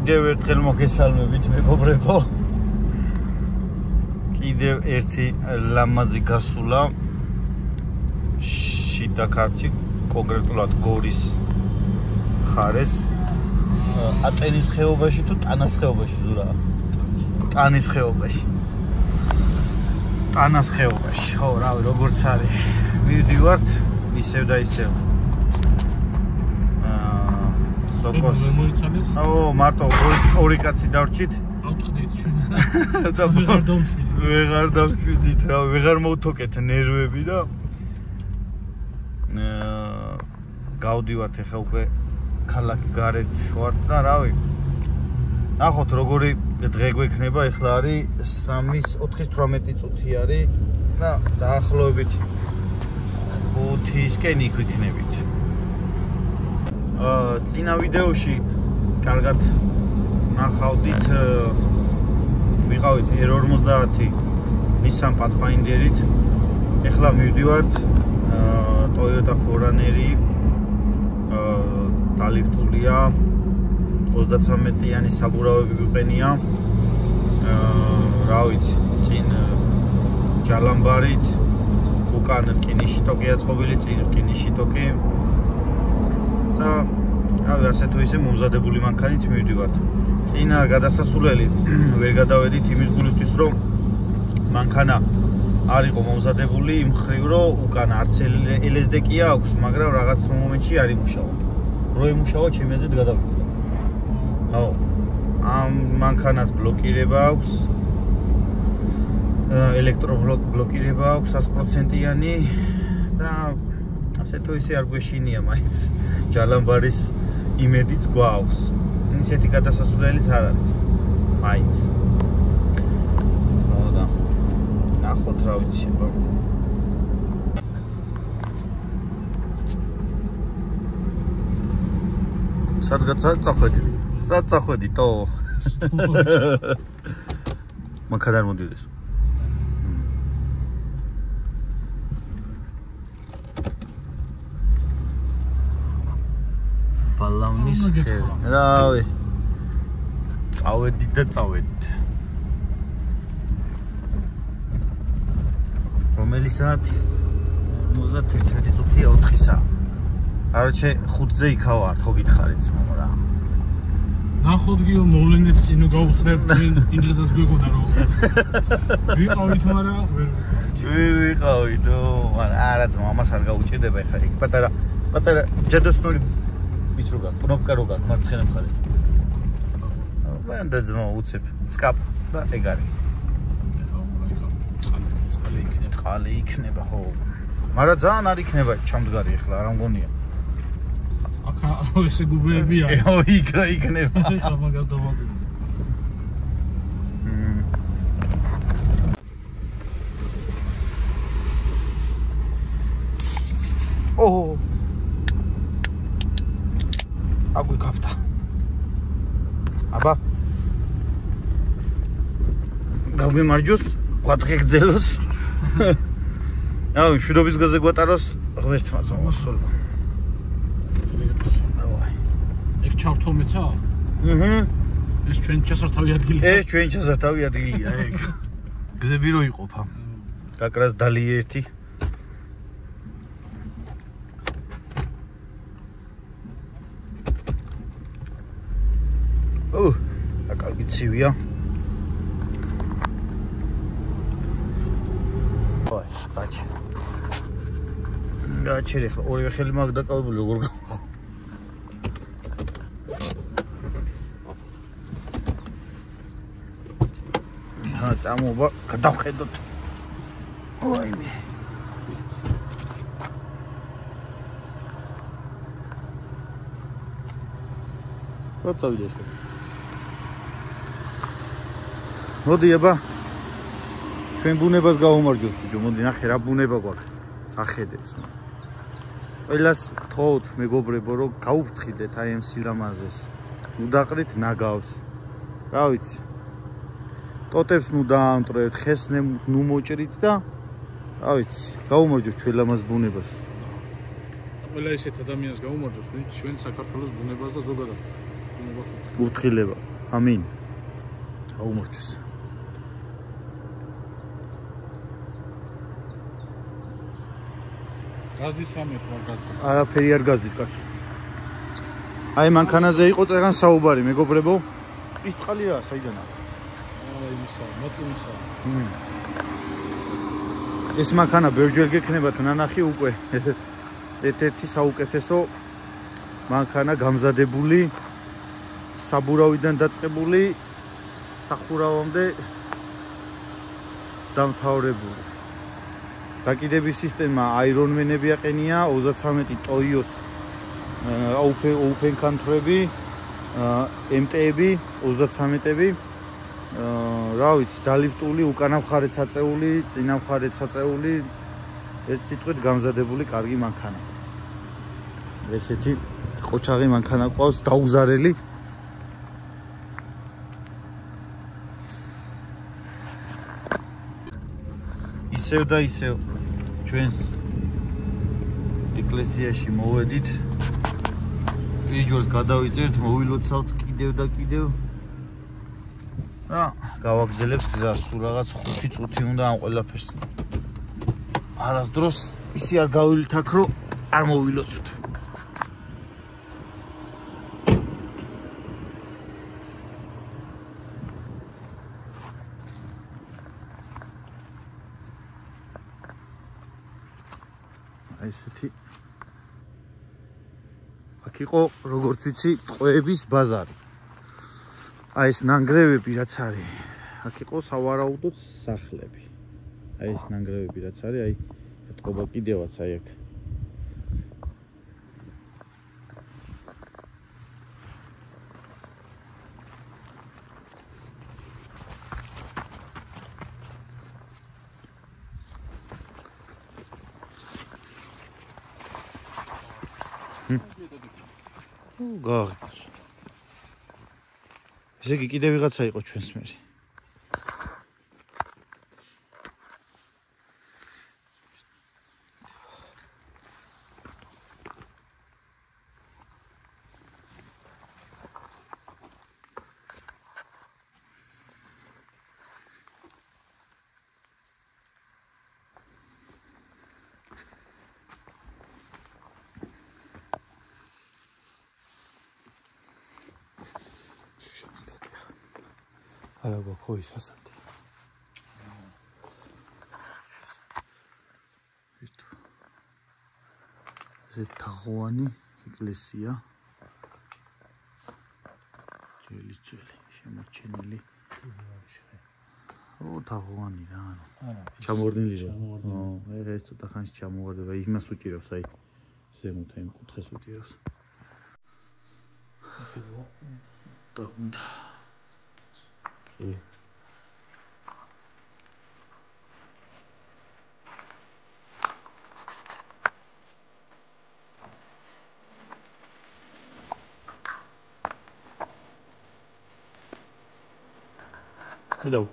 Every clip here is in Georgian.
კიდევ ერთხელ მოგესალმებით მეგობრებო. კიდევ ერთი ლამაზი გასულა შიდა ქართლში, კონკრეტულად გორის ხარეს. ატენის ხეობაში თუ ტანას ხეობაში ზურა? ტანის ხეობაში. ტანას ხეობაში. ხო, რავი, როგორც არის. მივდივართ ისევ და ისევ. სოკოს. მარტო ორი კაცი დავრჩით. ავტყდით ჩვენ. და ვეღარ დავშვიდით რა, ვეღარ მოვთოკეთ ნერვები და გავდივართ ახლა უკვე ქალაქი გარეთ ვართ და რავი. ნახოთ როგორი დღე გვექნება, ახლა არის 3:18 წუთი არის და დაახლოებით 5-ისკენ იქ ვიქნებით. წინა ვიდეოში კარგად ნახავდით ვიყავით R50 Nissan Pathfinder-ით. ახლა მივდივართ Toyota 4Runner-ი დალიფტულია 33-იანი საბურავები გვიყენია. რა ვიცი, წინ ჯალამბარით, უკან რკინის შიტოკია წყობილი, წინ რკინის შიტოკი. და რავი, ასე თუ ისე მომზადებული მანქანით მივდივართ. წინა გადასასვლელი ვერ გადავედით იმის გულისთვის, რომ მანქანა არ იყო მომზადებული იმ ხრივ, რომ უკან არც LSD-კია აქვს, მაგრამ რაღაც მომენტში არ იმუშავა. რო იმუშავა, ჩემი აზრით გადავიდოდა. ხო. ამ მანქანას ბლოკირება აქვს. ელექტრობლოკირება აქვს 100%-იანი და ასე თუ ისე არ გვეშინია მაინც. ჯალამბარის იმედიც გვაქვს. ისეთი გადასასვლელიც არ არის. მაინც. და ნახოთ რა ვიცი ბა. სად წახვედი თო? მანქანა არ მომდიოდეს. ბალავნის ხე. რავი. წავედით და წავედით. რომელი საათია? 51 წუთია 4 საათი. არჩე 5-ზე იქავართ, ხო გითხარით რა. ნახოთ გიო მოვლენებს წინო გავუსწრებთ იმ დღესაც გვეგონა რომ ვიყავით, მაგრამ ვერ ვიყავით, მაგრამ არა ძმა, ამას არ გაუჭირდება ეხლა იქ პატარა ჯადოსნური ის რო გაქვს, კნოპკა რო გაქვს მარცხენა მხარეს. ვან და ძმა უცებ, სკაპ და ეგ არის. წყალი იქნება, ხო. მაგრამ ძალიან არ იქნება ჩამდგარი ეხლა, არ მგონია. აკა ესე გუბეებია. ო, იქ რა იქნება. ეხლა მაგას დავაგებ. ო აგვი გაფთა. აბა. გავიმარჯოს, გვატყეგძელოს. აუ, შვიდობის გაზე გვატაროს, ღმერთმაც მომასწორ. ეგ ჩავთომეცა? ეს ჩვენ ჩასართავი ადგილია. ეს ჩვენ ჩასართავი ადგილია, ეგ. გზები რო იყოფა. გაკრას დალი ერთი. კარგი ცივია. აი, ბაჭი. გაჩერე ხა, ორივე ხელი მაგ დაკავებული როგორ გავა. წამოვა, გადავხედოთ. ოიმე. რა წავიდა ეს? მოდი აბა. ჩვენ ბუნებას გავუმარჯოს ბიჭო, მოდი ნახე რა ბუნება გვაქვს. ახედეთ. ყველას გთხოვთ მეგობრებო, რომ გაუფრთხილდეთ აი ამ სილამაზეს. ნუ დაყრით ნაგავს. რა ვიცი. ტოტებს ნუ დაამტრევთ, ხეს ნუ მოჭრით და რა ვიცი, გაუმარჯოს ჩვენ ამას ბუნებას. ყველა ისეთ ადამიანს გაუმარჯოს, ვინც ჩვენ საქართველოს ბუნებას და ზოგადად ბუნებას უფრთხილება. ამინ აუმორჩოს გაზდის სამეთ ვარ გაზდის არაფერი არ გაზდის კაცო აი მანქანაზე იყო წეგან საუბარი მეგობრებო ის წყალი რა საიდანაა იმისა მოწინისა ეს მანქანა ბევრჯერ გექნებათ ნანახი უკვე ერთ-ერთი საუკეთესო მანქანა გამზადებული საბურავიდან დაწყებული სახურავამდე დამთავრებული დაკიდების სისტემა აირონმენები აყენია 33 ტოიოს open country-ები MT-ები 33-ები რა ვიცი დალიფტული უკანა მხარეც აწეული წინა მხარეც აწეული ერთ სიტყვით გამზადებული კარგი მანქანა ესეთი ყოჩაღი მანქანა ყავს დაუგზარელი ისევ და ისევ ჩვენს ეკლესიაში მოვედით პიჯორს გადავიწერთ მოვილოცავთ კიდევ და კიდევ და გავაგზავნებთ გზას სულ რაღაც 5 წუთი უნდა ამ ყველაფერს არასდროს ისი არ გავილთ აქ რომ არ მოვილოცოთ ესეთი აქ იყო როგორც ვიცი ტყვეების ბაზარი აი ეს ნანგრევები რაც არის აქ იყო სავარაუდოდ სახლები აი ეს ნანგრევები რაც არის აი ეთყობა კიდევაც აი აქ გაღიქ. ესე იგი კიდე ვიღაცა იყო ჩვენს მერი. 알아봐 거의 샀었대. 이제 다호안이 ეკლესია. ძველი შემორჩენილი. 다호안이라. ჩამორდნილი რა. აი ეს ცოტა ხანს ჩამოვარდება. იმას უჭირავს აი ზემოთ იმ კუთხეს უჭირავს. და Hello.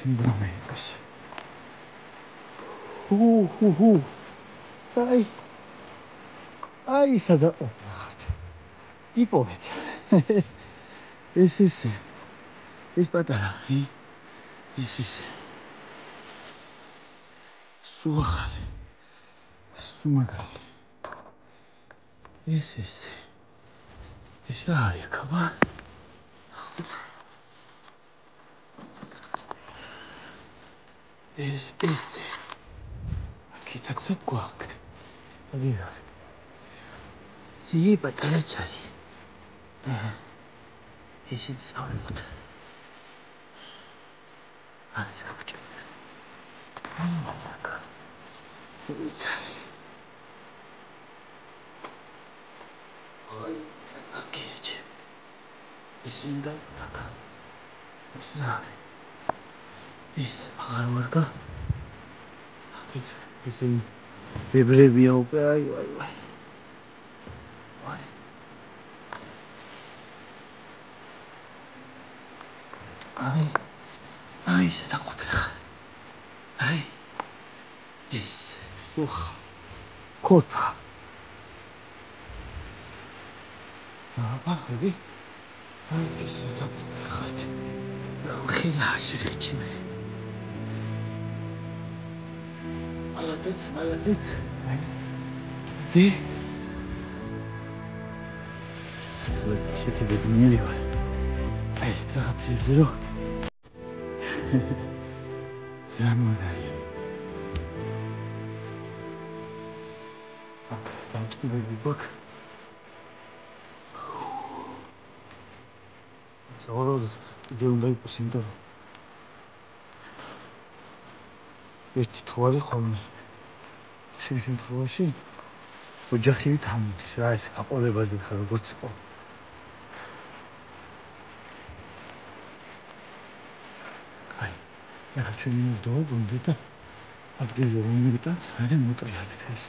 Kimbrame this. Ai sada opart. Ipovet. Es patara. Es. Suahale. Sumagali. Es. Es la yakaba. Es aquí está cuac aquí y para chari es el salud ahora se escucha saca chari ay aquí ისინი და ის რა ის აღარ ვარგა აქეთ ისინი ვიბრებია უკვე აი აი ისე დაყოფილი ხარ აი ის სუხ კორპა აი ისე დაყოფილი ხარ ხილა შეხედე Молодец. Ты? Вот все тебе гневливо. А страхаться зеро. Замударь. Так, там тебе бибок. Завороз, где он дай посинтер. ერთი თვალი ხოლმე შემთხვევაში ოჯახივით ამოდის რა ეს აყოლებაზე ხარ როგორც იყო აი ახლა ჩვენი მოვდო გუნდი და ადგილზე რომ მივიტანთ არა მოტრიალეთ ეს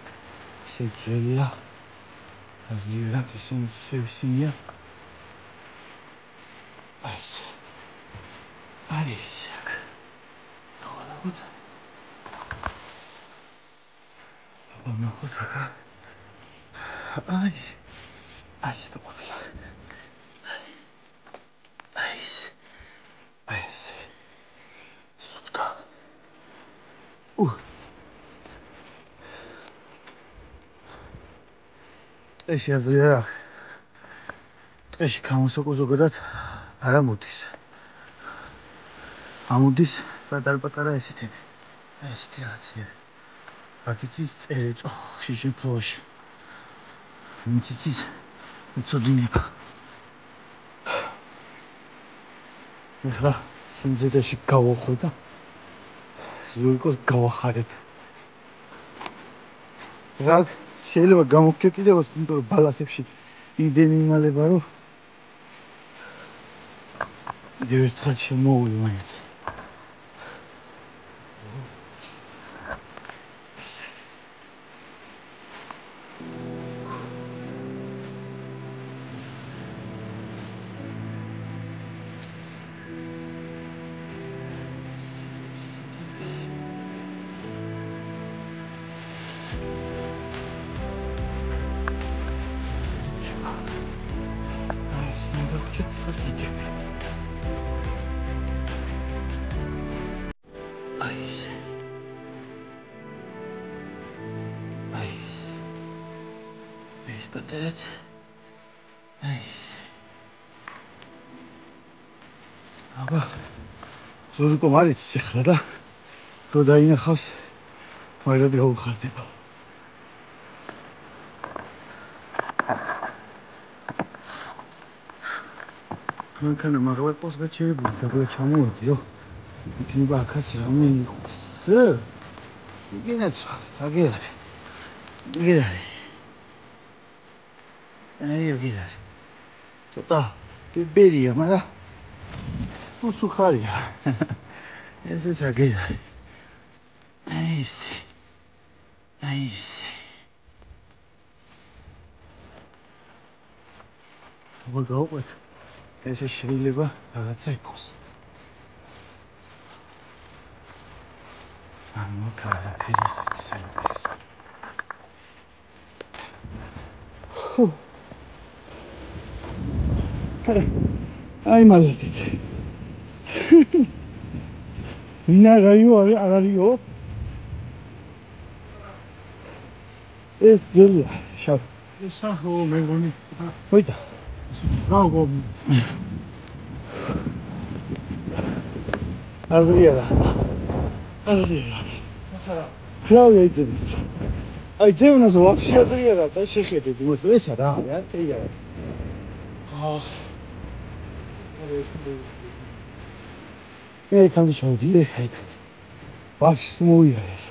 ისე ძველია აზრია ისინი სევსია არის ნახოთ ნახოთ ახლა აი ეს ყოფილა აი ეს სუფთა ტყეში აზრია რა ტყეში გამოსოკო ზოგადად არ ამოდის ამოდის პატარ-პატარა ესეთი რაღაცია აქიცის წერეწო ხშირ ფლოში მიციცის მიწოდინება ახლა სიმძედეში გავახვე და ზურგოს გავახარებ რა შეიძლება გამოგჭე კიდევაც იმიტომ რომ ბალახებში იმდენი იმალება რომ კიდევ ერთხელ შემოვიდე მაინც Πατέρας, აბა, ზურგო მარიცის ახლა და რო დაინახავს, მაგათ გავუხარდება. მანქანა მაგალითად გაჩერებული და გლა ჩამოვიდიო. იქნება აქაც რამე იყოს. იგინეცა, აგერარი. აი აგერარი. ცოტა ბერია, მაგრამ სუხარია. ესეც აგერარი. აი ეს. მოგაუყვეთ. ესე შეიძლება რაღაცა იყოს. მოკარა ფირისით საერთოდ. აი მალეთიც. ვინა რაიო არარიო? ეს ზელია, შავ. ესა ხო მეგონი. მოიდა. რაო აზრია. რა იძებთ? აი ძევნას ვაფშე აზრია რა და შეხედეთ იმას ესა რა არის არტია. მე კანდი შევდი აი ვაფშე მოიარეს.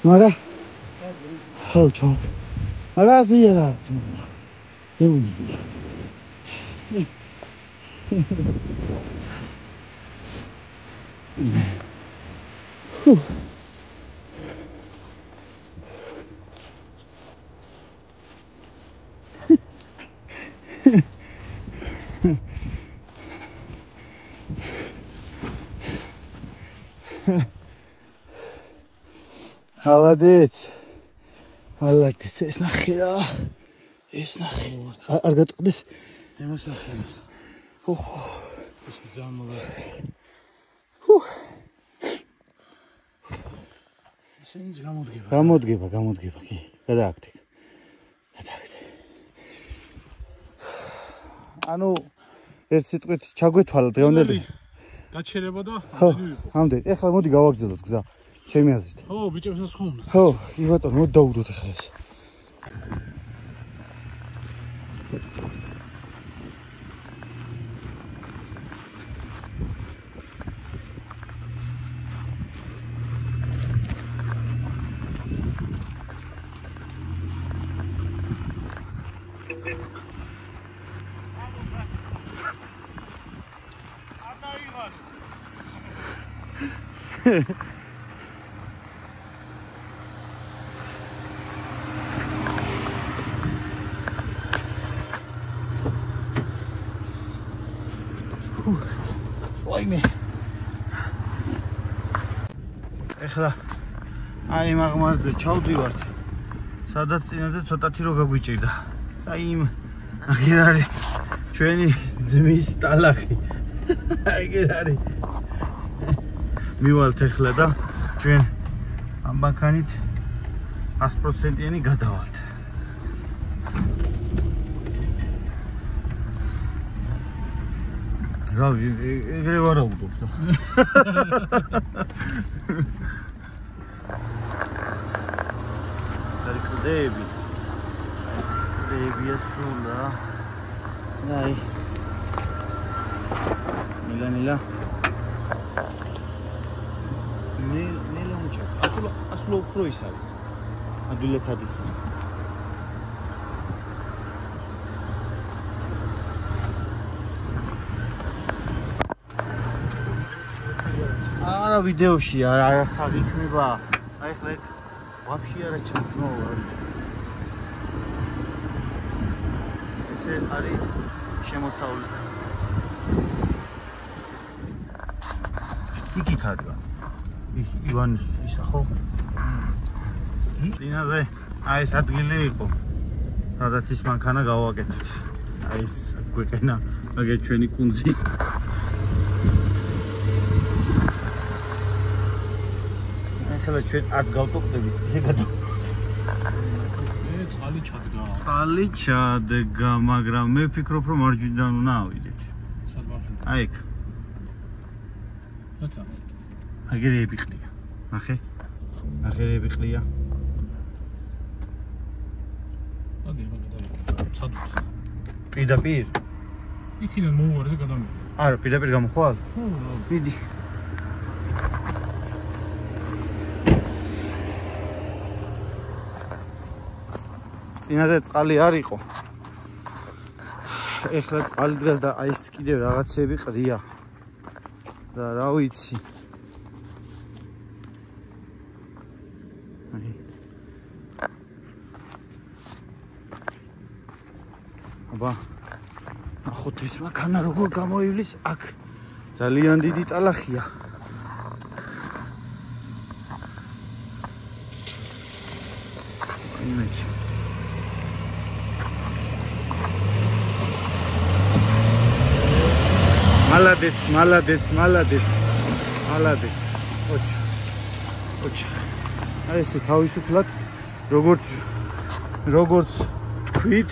მარა ხო ჩო. მარა აზრია რა. ევნი. Ვალადეც ეს ნახე რა. ეს ნახე. არ გატყდეს? Ემას ნახე ეს. ოხო. ეს ძალიან მოგა. ესენიც გამოდგება კი. გადააგდე. ანუ ერთ სიტყვით ჩაგვეთვალა დღევანდელი. გაჩერება და ამდენი. ეხლა მოდი გავაგზავნოთ გზა. ჩემი აზრით. ხო, ბიჭებსაც ხო უნდა. ხო, ბატონო, მოდი დავუგდოთ ახლა ეს. ვაიმე. ეხლა აი მაგმარზე ჩავდივართ. სადაც წინაზე ცოტათი რო გაგვიჭირდა. აი იმ აგერ არის ჩვენი ძმის ტალახი. აგერ არის. მივალთ ეხლა და ჩვენ ამ ბანკანით 100%-იანი გადავალთ. რავი, ეგრე ვარაუდობ და. დაიკლდები. დაიკლდებია სულა. აი. მილა. ნელა უჩა. ასულ უფრო ის არის. ადვილად ადის. არა ვიდეოში არც აღიქმება. აი ხლა ვაფშე არა ჩასნოვა. ესე არის შემოსავლი. იქით არის. ივანის ისა ხო? წინაზე აი ეს ადგილი იყო. სადაც ის მანქანა გავაკეთეთ. აი ეს გვეყენა მაგე ჩვენი კუნძი. ახლა ჩვენ არც გავტოყდებით, ისე გადავ. წყალი ჩადგა, მაგრამ მე ვფიქრობ, რომ მარჯვნიდან უნდა ავიდეთ. სად ვარ? აი ეგ. რათა? აგერები ყლია. ნახე? აგერები ყლია. ცადვით. პირდაპირ? იქიდან მოვუარე და გადამივიდა. არა, პირდაპირ გამოხვალ? ხო, მიდი. წინაზე წყალი არ იყო. ეხლა წყალი დგას და აი ეს კიდევ რაღაცები ყრია. და რა ვიცი. აბა ნახოთ ეს მანქანა როგორ გამოივლის აქ. ძალიან დიდი ტალახია. იმეჩი. Молодец. ოჩა. აი ესე თავისუფლად როგორც თქვით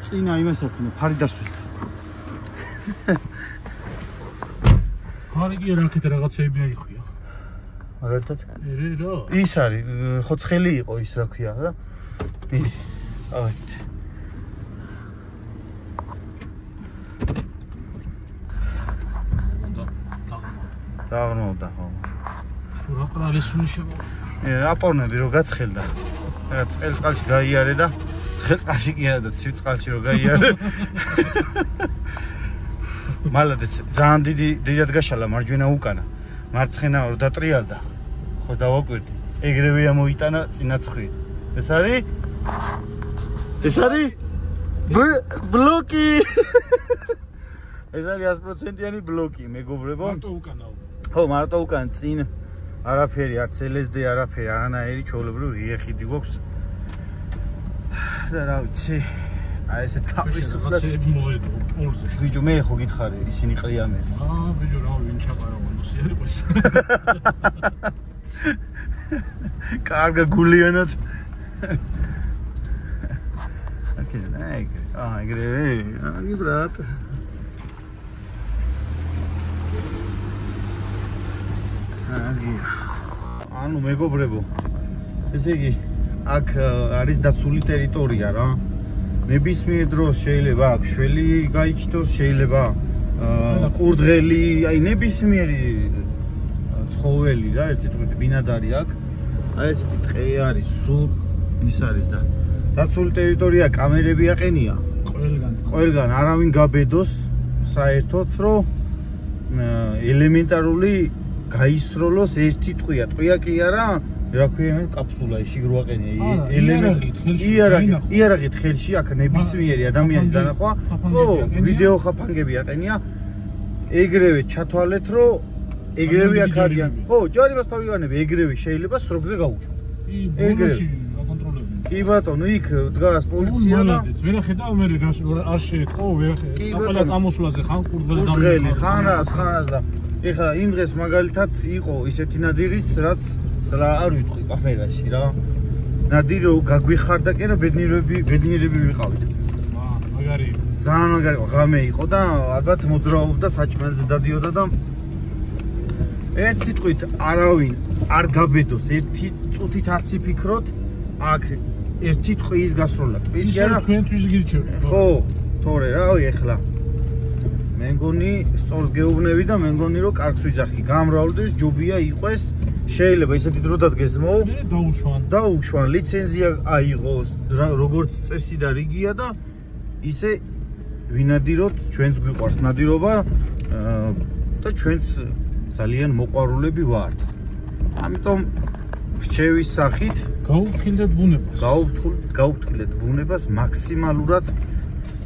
წინა იმას აქნა ფარი დასვით. ფარი კი რაკეთ რაღაცეები აიხვია. მაგალითად? რა? ის არის ხო ცხელი იყო ის რა ქვია რა. ავეთ. დაღმავდა ხო. რა პრალესუნი შემო. აპორნები რო გაცხელდა. რაღაც წყალში გაიარე და თხელ წყალში კი არა და ცივ წყალში რო გაიარე. მალადაც ძალიან დიდად გაშალა მარჯვენა უკანა. მარცხენა რო დატრიალდა. ხო დავაკვირდი. ეგრევე ამოიტანა წინაცხვი. ეს არის? ეს არის? ბლოკი. ეს არის 100%-იანი ბლოკი, მეგობრებო. მარტო უკანაა. ხო, მარტო უკან წინ არაფერი, არც LSD არაფერი, არანაირი ჩვეულებრივ ღია ხიდი გვაქვს. და რა ვიცი, აი ესე თავისუფლად მოედო პოლზე. ბიჭო, მე ხო გითხარი, ისინი ყრიან ეს. ბიჭო, რა ვინ ჩაყარა ვანდოსი არ იყოს. კარგა გულიანად. აკეთე, ეგრევე, აი ბრატ. ანუ მეგობრებო, ესე იგი, აქ არის დაცული ტერიტორია რა. ნებისმიერ დროს შეიძლება აქ შველი გაიჩნდოს, შეიძლება კურდღელი, აი ნებისმიერი ცხოველი რა, ერთ სიტყვით ბინადარი აქ. აი ესეთი ტყე არის, სულ ის არის და დაცული ტერიტორია, კამერები აყენია. ყველგან არავინ გაბედოს საერთოდ, რომ ელემენტარული გაისროლოს ერთი ტყვია. ტყვია კი არა, რა ქვია, კაფსულა ისე რო აყენია იარაღით ხელში აქ ნებისმიერი ადამიანის დანახვა. ხო, ვიდეო ხაფანგები აყენია. ეგრევე ჩათვალეთ, რომ ეგრევე აქ არიან. ხო, ჯარიმას თავიგანები ეგრევე შეიძლება სროგზე გაუშვათ. ეგრევე აკონტროლებენ. კი ბატონო, იქ დგას პოლიცია და ვერ ხედავ მე არ შეეთქო, ვერ ხედავ. საყოლა წამოსვლაზე ხან კურდღელს დამდგელი, ხანას და ეხლა იმ დღეს მაგალითად იყო ისეთი ნადირიც, რაც რა არ ვიტყვი კამერაში რა. ნადირო გაგვიხარდა კი რა, ბედნიერები ვიყავით. მაგარი. ძალიან მაგარი ღამე იყო და ალბათ მოძრაობდა საჭმელზე დადიოდა და ერთ სიტყვით არავინ არ გაბედოს, ერთი წუთით არც იფიქროთ აქ ერთი ტყიის გასროლა. ტყის კი არა თქვენთვის გირჩევთ. ხო, თორე რავი ეხლა მე მგონი სწორს გეუბნები და მე მგონი რომ კარგს ვიძახი. გამრავლდეს, ჯობია იყოს, შეიძლება ისეთი დრო დადგეს მო. მე დაუშვან, ლიცენზია აიღოს, როგორც წესი და რიგია და ისე ვინადიროთ, ჩვენს გვიყვარს ნადირობა და ჩვენც ძალიან მოყვარულები ვართ. ამიტომ რჩევის სახით გაუფრთხილდეთ ბუნებას მაქსიმალურად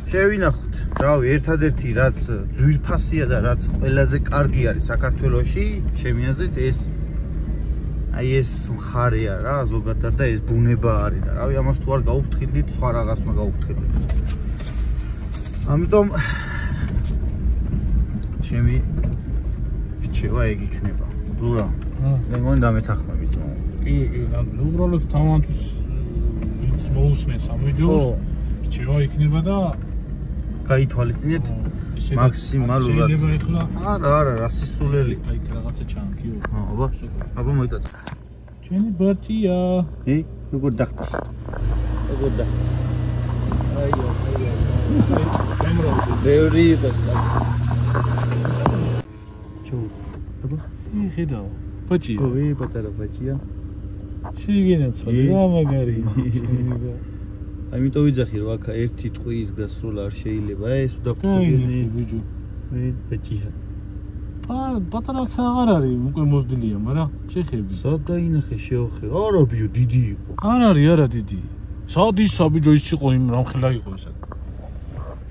შევინახოთ. რავი, ერთადერთი რაც ძვირფასია და რაც ყველაზე კარგი არის საქართველოში, ჩემი აზრით ეს მხარეა რა, ზოგადად და ეს ბუნება არის და რავი, ამას თუ არ გაუფრთხილდით, სხვა რაღაც უნდა გაუფრთხილდეთ. ამიტომ ჩემი რჩევა ეგ იქნება. ზურა, მე მგონი დამეთანხმებით მო. კი, უბრალოდ თავანთვის ვინც მოусმენს ამ ვიდეოს, რჩევა იქნება და გაითვალისწინეთ მაქსიმალურად. არა, რა სისულელი. აი რაღაცა ჩანკიო. აბა მოიტაცა. ჩვენი ბარტია. როგორ დახტეს? აი. ბევრი იყოს კაცი. ჩუ. აბა, ხედავ. ბაჭია. ოვი, პატარა ბაჭია. შეგინაცვალე რა მაგარი. ამიტომ ვიძახი რომ აქ ერთი ტყვის გასროლა არ შეიძლება, ეს უდაფრთხილებული ბიჭო. მე ბაჭია. პატარაც აღარ არის, უკვე მოზდილია, მაგრამ შეხები. სად დაინახე შეოხე? არა ბიჭო, დიდი იყო. არ არის, არა დიდი. სად ისა ბიჭო ის იყო იმ რამხელა იყო ესა.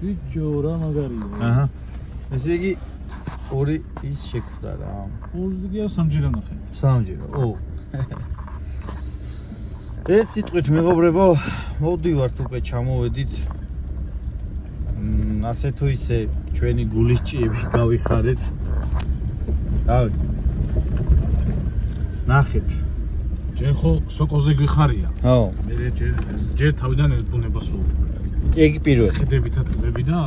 ბიჭო რა მაგარია. აჰა. ესე იგი ორი ის შეხვდა რა. ორზე კი არ სამჯერ ნახე. სამჯერ. ო. ერთ სიტყვით მეგობრებო, მოვდივართ უკვე ჩამოვედით. ასე თუ ისე ჩვენი გულის ჭიები გავიხარეთ. რავი. ნახეთ. ჯერ ხო სოკოზე გვიხარია. ხო. მე ჯერ თავიდან ეს ბუნებას რო ეგ პირველი. ხედებითა ტყები და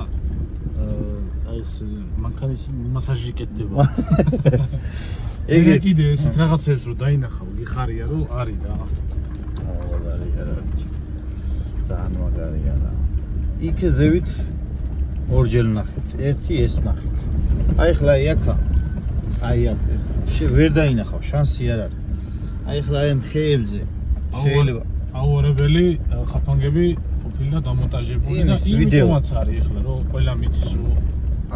ეს მანქანის მასაჟი კეთდება. ეგ კიდე ესეთ რაღაცებს რო დაინახავ, გიხარია რომ არის რა. ძალიან მაგარია რა. იქ ზევით ორჯერ ნახეთ. ერთი ეს ნახეთ. აი ხლა იქა. აი აქ. ვერ დაინახავ, შანსი არ არის. აი ხლა ამ ხეებზე შეიძლება აუარებელი ხაფანგები ყოფილა დამონტაჟებული და იმიტომაც არის ახლა რომ ყველა მიცის რომ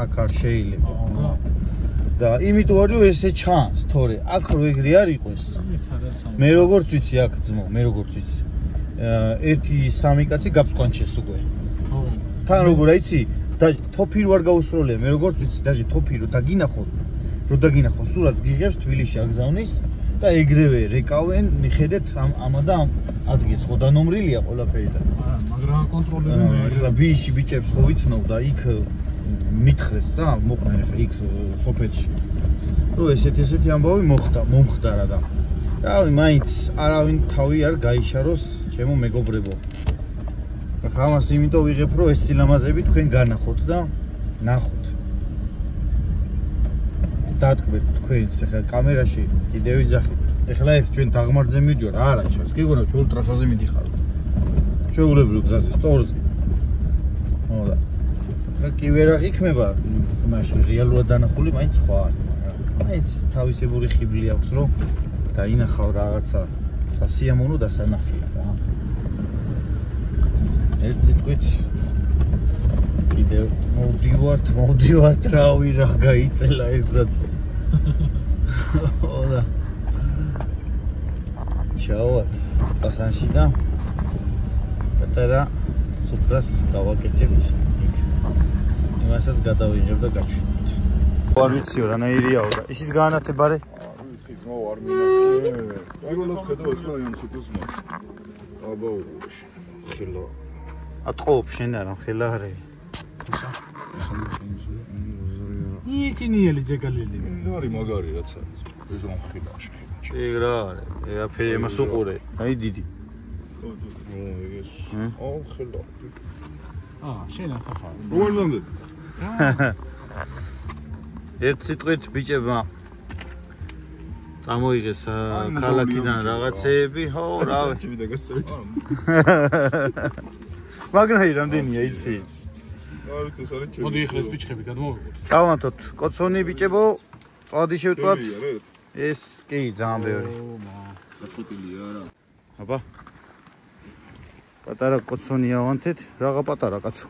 აქ არ შეიძლება. და იმიტომ არის რომ ესე ჩანს, თორე აქ რო ეგრე არ იყოს. მე როგორც ვიცი აქ ძმო, მე როგორც ვიცი. 1-3 კაცი გაფსკვანჩეს უკვე. ხო. თან როგორ აიცი? და თოფი რო არ გაუსროლია, მე როგორც ვიცი, დაჟე თოფი რო დაგინახო, სურათს გიღებს თბილისში აგზავნის და ეგრევე რეკავენ, მიხედეთ ამა და ამ ადგილს ხო დანომრილია ყველაფერი და. მაგრამ კონტროლერები ახლა ბიში ბიჭებს ხო ვიცნობ და იქ მითხრეს რა, მოყვნენ ახლა იქ სოფელში. რომ ესეთი ამბავი მომხდარა და რავი, მაინც არავინ თავი არ გაიშაროს ჩემო მეგობრებო. ახლა ამას იმიტომ ვიღებ, რომ ეს ცილამაზები თქვენ განახოთ და ნახოთ. დატკბეთ თქვენს ახლა კამერაში კიდევ ვიძახით. ახლა ეს ჩვენ დაღმართზე მიდიოთ, არა ჩანს. გიგონა ჩვენ ტრასაზე მიდიხარო. ჩვეულებრივ გზაზე, სწორზე. ხოდა. ახლა კი ვერაღ იქმება, მაშინ რეალურად დანახული მაინც სხვა არის. მაინც თავისებური ხიბლი აქვს, რომ დაინახავ რაღაცა სასიამოვნო დასანახია რა. ერთ სიტყვით კიდევ მოვდივართ რავი რა გაიწელა ერთზაც. ხოდა. ჩავართ ახანში და პატარა სუფრას გავაკეთებთ იქ. იმასაც გადავიღებ და გაჩვენებთ. არ ვიციო რანაირიაო და ისიც გაანათებარე? ვიცი, ძმაო არ მინახე. პირველად ხედავ ახლა ამ ციკლს მაგ. აბაო, ხელა. ატყობ შენ არა, ხელა არის. იცინიელი ჯეკალელი. არის მაგარი რაც არის. ეს რომ ხელაში. ეგ რა არის? აფერი იმას უყურე. აი დიდი. ეს. ხელა. შენ ახლა. როგორ ნამდვილად? ერთ სიტყვით ბიჭებმა წამოიღეს ქალაქიდან რაღაცეები, ხო, რავი. ჩემი დაგასწრეთ. მაგნაი რამდენია, იცი? არ ვიცი, ეს არის ჩემი. მოდი ეხლა სპიჩხები გადმოვიღოთ. დავანთოთ, კოცონი ბიჭებო, წვადი შევწვათ. ეს კი ძალიან ბევრი. გაწყვეტილია რა. აბა. პატარა კოცონი ავანთეთ, რაღა პატარა კაცო.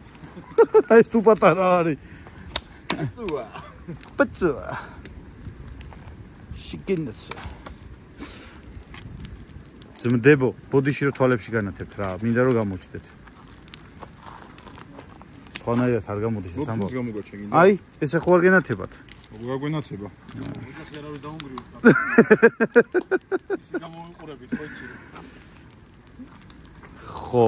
ეს თუ პატარა არის. პაცუა. შიგინაცა. ზმდებო, ბოდიში რო თვალებში განათებთ რა, მინდა რომ გამოჩდეთ. სხვანაირად არ გამოდის ეს ამბავი. აი, ესე ხო არ გენათებათ? როგორ გვენათება? ეს არავის დაუნგრიოთ. ისე გამოვიყურებით, ხო იცი? ხო.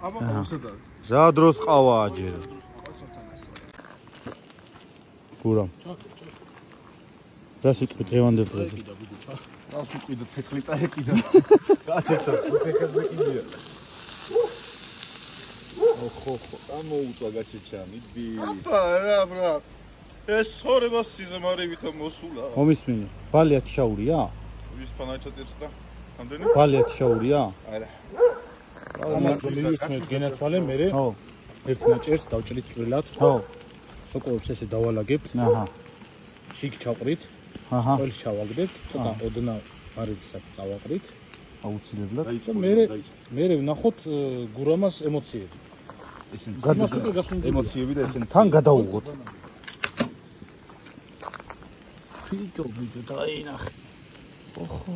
აბა, უსადა. რა დროს ყავა აჯერ? გურამ. რა სიტყვით დღევანდელ დღეზე? რას უყიდოთ, ცეცხლი წაეკიდა. გაჩეჩოს, ფეხებზე კიდია. ხო, ამოუწვა გაჩეჩანი, დი. აბა, რა, ბრატ. ეს ხორება სიზმარივით მოსულა. მომისმინე. ბალიათ შაურია? ვის ფანაჩატეს და ამდენი? ბალიათ შაურია? არა. ამას მივიხმეთ გენაცვალე მე. ხო. ერთ ნაჭერს დავჭრით წვრილად. ხო. სოკოებს ესე დავალაგებთ. აჰა. შიგ ჩაყრით. აჰა. ყველს ჩავაგდებთ. ცოტა ოდნა მარილსაც წავაყრით. აუცილებლად. და მე ვნახოთ გურამას ემოციები. ემოციები და ესენცია. თან გადაუღოთ. ბიჭო, დაინახე. ხო.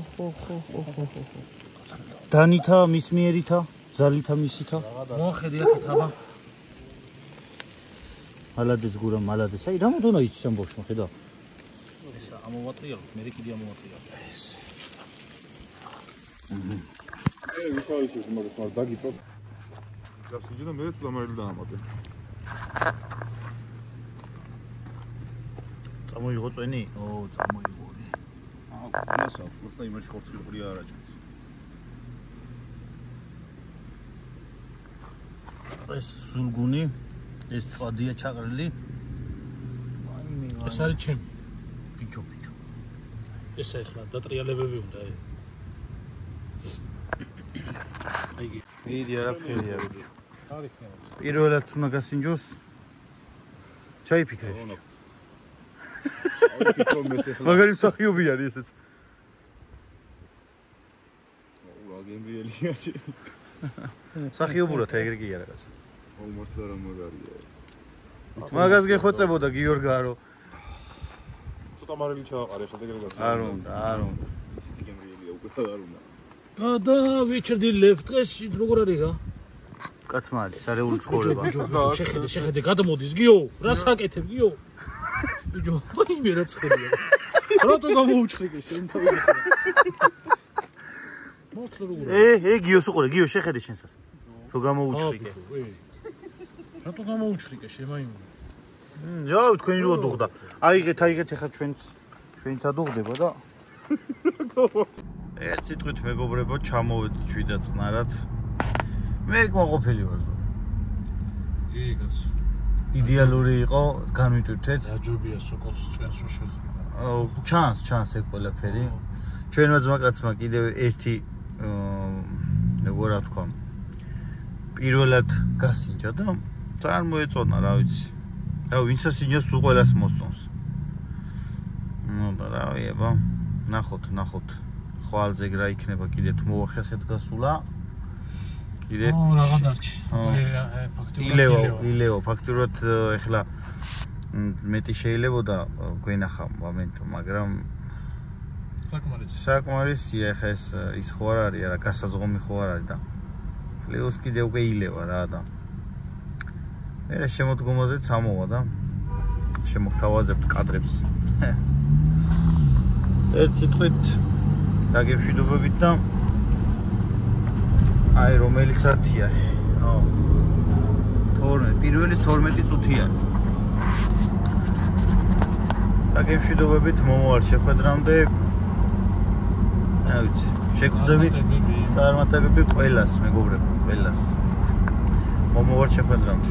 დანითა მის მიერითა, ზალითა მისითა. მოახედი აქ თაბა. მალადეს გურამ, მალადეს. აი, რა მოდონა იცი ამ ბავშვმა, ხედა. ესა ამოვატრიალოთ, მე კიდე ამოვატრიალოთ. ვიხარის ეს მაგას მაგ დაგიწოთ. გასიჯი და მე წამარილი დაამატე. წამოიღო წვენი? წამოიღო. მასა, უბრალოდ იმაში ხორცილყრია არა ჩანს. ეს სულგუნი, ეს წვადია ჩაყრილი. ეს არის ჩემი. ბიჭო. ესა ახლა დატრიალებები უნდა აი. აიგი. მიდი არაფერია ბიჭო. არის ხნევა. პირველად უნდა გასინჯოს. ჩაიფიქრე. აი ფიქრობ მეც ახლა. მაგარი მსახიობი არის ესეც. გემრიელია ჩი. სახიობურად ეგრე კი არა კაცო. აუ მართლა რა მაგარია. მაგას გეხოცებოდა გიორგარო. ცოტა მარილი ჩააყარე ხა ეგრე გასა. არ უნდა. ისეთი გემრიელია უკვე არ უნდა. და ვიჩრდილებ დღეს როგორ არისგა? კაცმალი, სარეული ცხოვრება. შეხედე, გადამოდის გიო, რა საკეთებ გიო? ბიჭო, მე რა ცხელია. რატო გამოუჩხრიკე შენ თავი? მართლა როგორ? გიოს უყურე, გიო შეხედე შენსას. რო გამოუჩხრიკე. რატო გამოუჩხრიკე შენ მაიმუნ? რა თქვენ რო დუღდა. აიღეთ ახლა ჩვენც ადუღდება და ერთ სიტყვით მეგობრებო, ჩამოვედი ჩვიდა წყნარად. მე მოყოფილი ვარ. კი, კაცო. იდეალური იყო, განვიტვირთეთ. დაჯობია სოკოს წვენს რო შეძლება. ჩანს ეგ ყველაფერი. ჩვენმა ძმაკაცმა კიდევ ერთი როგორ რა თქვა, პირველად გასინჯა და წარმოეწონა, რა ვიცი. რა ვინც ასინჯას სულ ყველას მოსწონს. და რა ვიება, ნახოთ. ხვალზე რა იქნება კიდე თუ მოახერხეთ გასულა. კიდე რაღაც დარჩი. ილევა ფაქტურად ეხლა მეტი შეიძლებოდა გვენახა მომენტო, მაგრამ საკმარისია ხა ის ხო არ არის, არა გასაძღომი ხო არ არის და პლუს კიდე უკვე ილევა რა და მე შემოდგომაზეც ამოვა და შემოგთავაზებთ კადრებს. ერთ სიტყვით დაგემშვიდობებით და აი რომელი საათია? 12 წუთია. დაგემშვიდობებით მომავალ შეხვედრამდე. რა ვიცი, შეგხვდებით წარმატებები ყველას, მეგობრებო, ყველას. მომავალ შეხვედრამდე.